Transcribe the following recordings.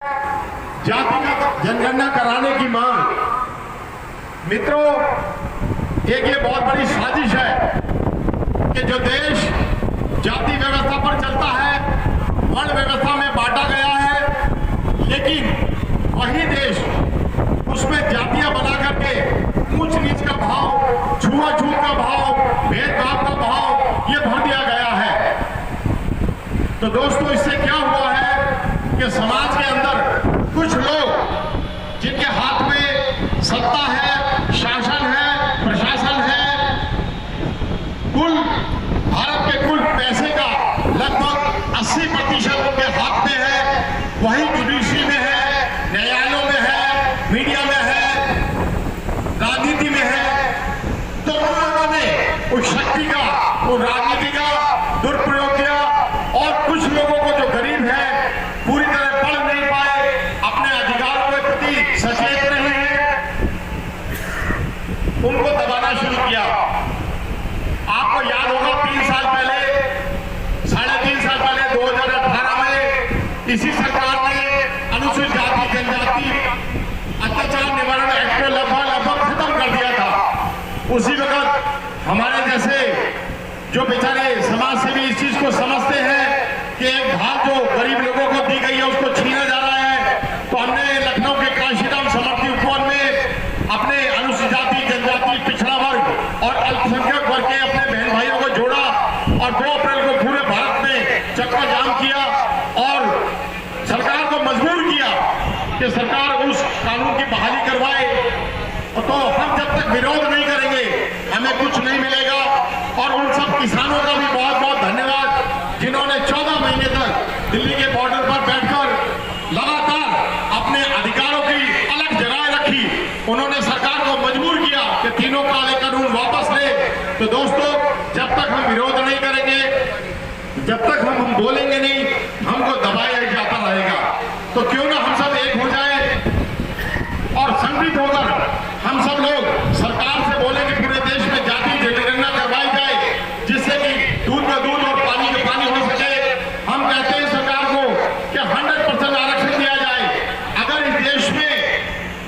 जातिगत जनगणना कराने की मांग। मित्रों, एक ये बहुत बड़ी साजिश है कि जो देश जाति व्यवस्था पर चलता है, वर्ण व्यवस्था में बांटा गया है, लेकिन वही देश उसमें जातियां बना करके ऊंच नीच का भाव, छुआछूत का भाव, भेदभाव का भाव ये भर दिया गया है। तो दोस्तों, इससे क्या हुआ है कि समाज के अंदर कुछ लोग जिनके हाथ में सत्ता है, शासन है, प्रशासन है, कुल भारत के कुल पैसे का लगभग 80% उनके हाथ में है, वही जुडिशरी में है, न्यायालयों में है, मीडिया में है, राजनीति में है। तो उन लोगों ने उस शक्ति का, उस राजनीति का दुरुपयोग किया और कुछ लोगों को जो गरीब है, पूरी तरह पढ़ नहीं पाए, अपने अधिकारों के प्रति सचेत नहीं है, उनको दबाना शुरू किया। आपको याद होगा 3 साल पहले, 3.5 साल पहले 2018 में इसी सरकार ने अनुसूचित जाति जनजाति अत्याचार निवारण एक्ट को लगभग खत्म कर दिया था। उसी वक्त हमारे जैसे जो बेचारे समाज सेवी इस चीज को समझते हैं कि एक भाग जो गरीब लोगों को दी गई है उसको छीना जा रहा है, तो हमने लखनऊ के काशीराम समर्थी उपवन में अपने अनुसूचित जाति जनजाति पिछड़ा वर्ग और अल्पसंख्यक वर्ग के अपने बहन भाइयों को जोड़ा और 2 अप्रैल को पूरे भारत में चक्का जाम किया और सरकार को मजबूर किया कि सरकार उस कानून की बहाली करवाए। तो हम जब तक विरोध नहीं करेंगे हमें कुछ नहीं मिलेगा। और उन सब किसानों का भी बहुत बहुत धन्यवाद जिन्होंने 14 महीने तक दिल्ली के बॉर्डर पर बैठकर लगातार अपने अधिकारों की अलग जगह रखी। उन्होंने सरकार को मजबूर किया कि तीनों काले कानून वापस ले। तो दोस्तों, जब तक हम विरोध नहीं करेंगे, जब तक हम बोलेंगे नहीं, हमको दबाया जाता रहेगा। तो क्यों ना हम सब एक हो जाए और संगठित होकर हम सब लोग सरकार से बोले कि पूरे देश में जाति जनगणना करवाई जाए, जिससे कि दूध का दूध और पानी का पानी हो सके। हम कहते हैं सरकार को कि 100% आरक्षण दिया जाए। अगर इस देश में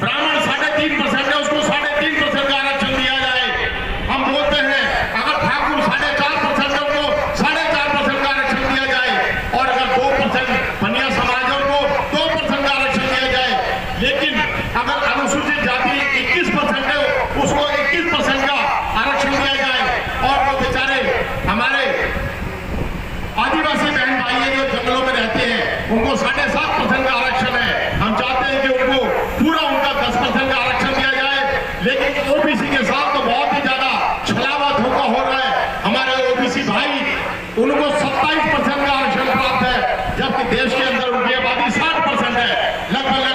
ब्राह्मण 3.5% है, उसको 3.5% का आरक्षण दिया जाए। हम बोलते हैं अगर ठाकुर 4.5% है, उनको 4.5% का आरक्षण दिया जाए। और अगर 2% बनिया समाज है, उनको 2% का आरक्षण दिया जाए। लेकिन अगर अनुसूचित जाति 21% है, उसको 21% का आरक्षण दिया जाए। और वो बेचारे हमारे आदिवासी बहन भाई हैं जो जंगलों में रहते हैं, उनको 7.5% का आरक्षण है। हम चाहते हैं कि उनको पूरा उनका 10% का आरक्षण दिया जाए। लेकिन ओबीसी के साथ तो बहुत ही ज्यादा छलावा धोखा हो रहा है। हमारे ओबीसी भाई, उनको 27% का आरक्षण प्राप्त है, जबकि देश के अंदर उनकी आबादी 60% है। लगभग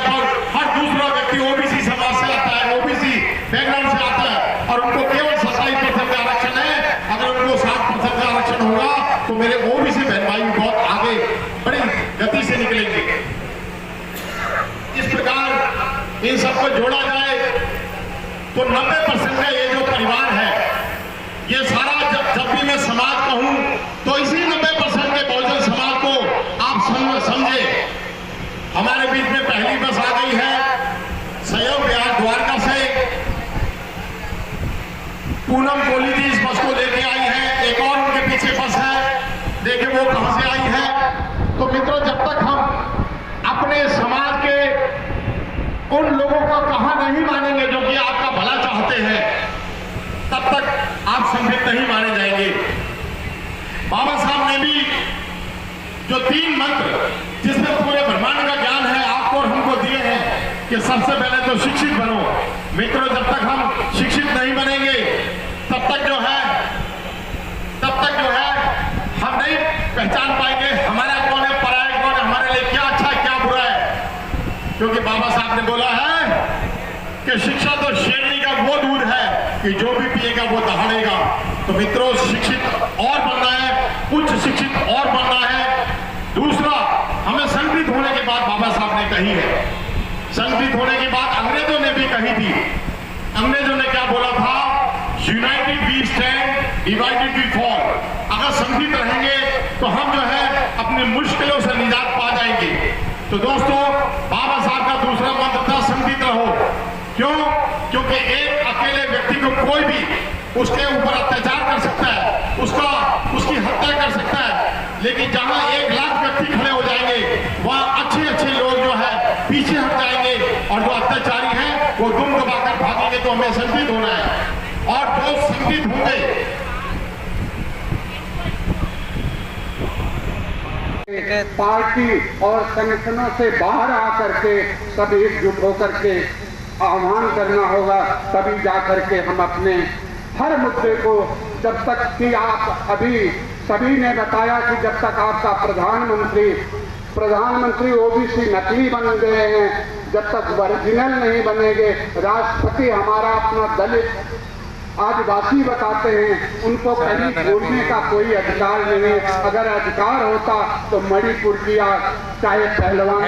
हर दूसरा व्यक्ति ओबीसी समाज से आता है, ओबीसी बैकग्राउंड से आता है, और उनको केवल 27% का आरक्षण है। अगर उनको 60% का आरक्षण होगा तो मेरे ओबीसी बहन भाई बहुत आगे बड़ी गति से निकलेंगे। इस प्रकार इन सबको जोड़ा जाए तो 90% का ये जो परिवार है, ये सारा जब भी मैं समाज कहूं तो इसी 90% के बहुजन समाज को आप समझे। हमारे बीच में पहली बस आ गई है सहयोग बिहार द्वारका से। पूनम कोली जी इस बस को लेके आई है। एक और उनके पीछे बस है, देखिए वो कहां से आई है। तो मित्रों, जब तक हम अपने समाज के उन लोगों का कहा नहीं मानेंगे जो कि आपका भला चाहते हैं, तब तक आप संगठित नहीं माने जाएंगे। बाबा साहब ने भी जो 3 मंत्र जिसमें पूरे ब्रह्मांड का ज्ञान है आपको और हमको दिए हैं कि सबसे पहले तो शिक्षित बनो। मित्रों, जब तक हम शिक्षित नहीं बनेंगे तब तक जो है हम नहीं पहचान पाएंगे हमारा कौन है, पराया कौन है, हमारे लिए क्या अच्छा है, क्या बुरा है। क्योंकि बाबा साहब ने बोला है कि शिक्षा तो शेरनी का वो दूध है कि जो भी पिएगा वो दहाड़ेगा। तो मित्रों, शिक्षित और बनना है, उच्च शिक्षित और बनना है। दूसरा, हमें संगठित होने की बात बाबा साहब ने कही है। संगठित होने की बात अंग्रेजों ने भी कही थी। अंग्रेजों ने क्या बोला था? United we stand, divided we fall. अगर संगठित रहेंगे तो हम जो है अपनी मुश्किलों से निजात पा जाएंगे। तो दोस्तों, बाबा साहब का दूसरा मंत्र था संगठित रहो। क्यों? क्योंकि एक अकेले व्यक्ति को कोई भी उसके ऊपर अत्याचार कर सकता है, उसकी हत्या कर सकता है, लेकिन जहां 1 लाख व्यक्ति खड़े हो जाएंगे वहां अच्छे लोग जो है पीछे हट जाएंगे और जो अत्याचारी हैं वो दुम दबाकर भागेंगे। तो हमें संगठित होना है और जो संगठित होंगे पार्टी और संगठनों से बाहर आकर के सब एकजुट होकर के आह्वान करना होगा, तभी जाकर के हम अपने हर मुद्दे को, जब तक कि आप अभी सभी ने बताया कि जब तक आपका प्रधानमंत्री ओबीसी नकली बन गए हैं, जब तक ओरिजिनल नहीं बनेंगे, राष्ट्रपति हमारा अपना दलित आदिवासी बताते हैं, उनको कहीं बोलने का कोई अधिकार नहीं है। अगर अधिकार होता तो मणिपुर की चाहे पहलवान